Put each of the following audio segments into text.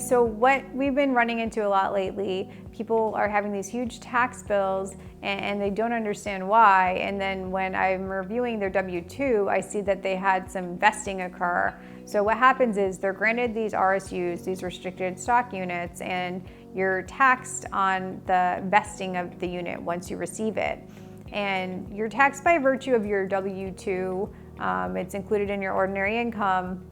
So what we've been running into a lot lately, people are having these huge tax bills and they don't understand why. And then when I'm reviewing their W-2, I see that they had some vesting occur. So what happens is they're granted these RSUs, these restricted stock units, and you're taxed on the vesting of the unit once you receive it. And you're taxed by virtue of your W-2. It's included in your ordinary income,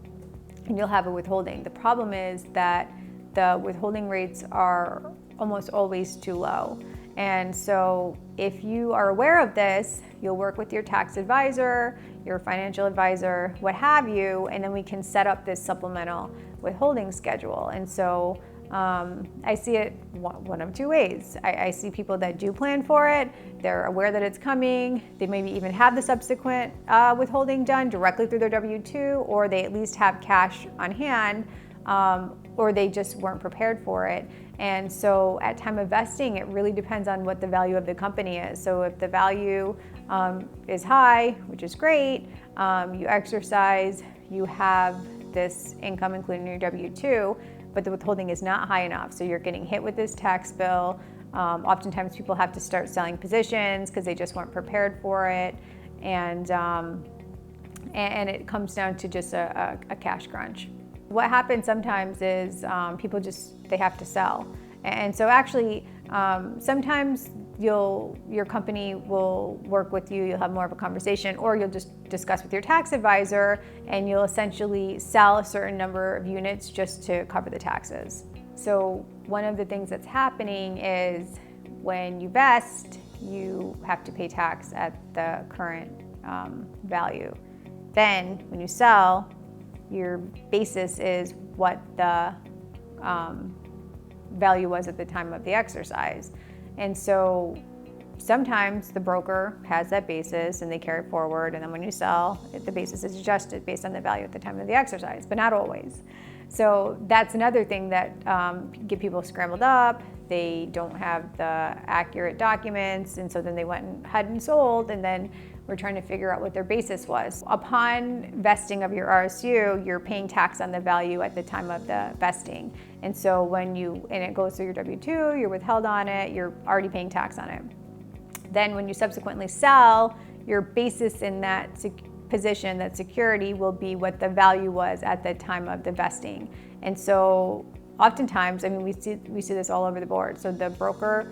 and you'll have a withholding. The problem is that the withholding rates are almost always too low. And so if you are aware of this, you'll work with your tax advisor, your financial advisor, what have you, and then we can set up this supplemental withholding schedule. And so I see it one of two ways. I see people that do plan for it, they're aware that it's coming, they maybe even have the subsequent withholding done directly through their W-2, or they at least have cash on hand, or they just weren't prepared for it. And so at time of vesting, it really depends on what the value of the company is. So if the value is high, which is great, you exercise, you have this income including your W-2, but the withholding is not high enough. So you're getting hit with this tax bill. Oftentimes people have to start selling positions because they just weren't prepared for it. And it comes down to just a cash crunch. What happens sometimes is people they have to sell. And so actually, sometimes your company will work with you, you'll have more of a conversation, or you'll just discuss with your tax advisor and you'll essentially sell a certain number of units just to cover the taxes. So one of the things that's happening is when you vest, you have to pay tax at the current value. Then when you sell, your basis is what the value was at the time of the exercise. And so sometimes the broker has that basis and they carry it forward, and then when you sell, the basis is adjusted based on the value at the time of the exercise, but not always. So that's another thing that get people scrambled up. They don't have the accurate documents, and so then they went ahead and sold, and then we're trying to figure out what their basis was. Upon vesting of your RSU, you're paying tax on the value at the time of the vesting. And so when it goes through your W-2, you're withheld on it, you're already paying tax on it. Then when you subsequently sell, your basis in that position, that security, will be what the value was at the time of the vesting. And so oftentimes, I mean, we see this all over the board. So the broker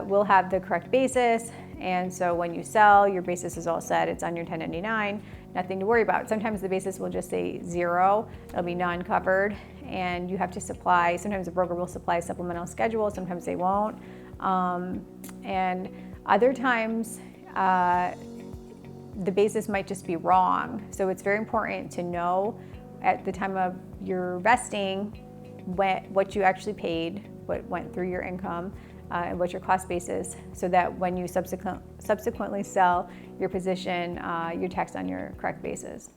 will have the correct basis, and so when you sell, your basis is all set, it's on your 1099, nothing to worry about. Sometimes the basis will just say zero, it'll be non-covered, and you have to supply, sometimes the broker will supply a supplemental schedule, sometimes they won't. And other times, the basis might just be wrong. So it's very important to know at the time of your vesting what you actually paid, what went through your income, and what's your cost basis, so that when you subsequently sell your position, you're taxed on your correct basis.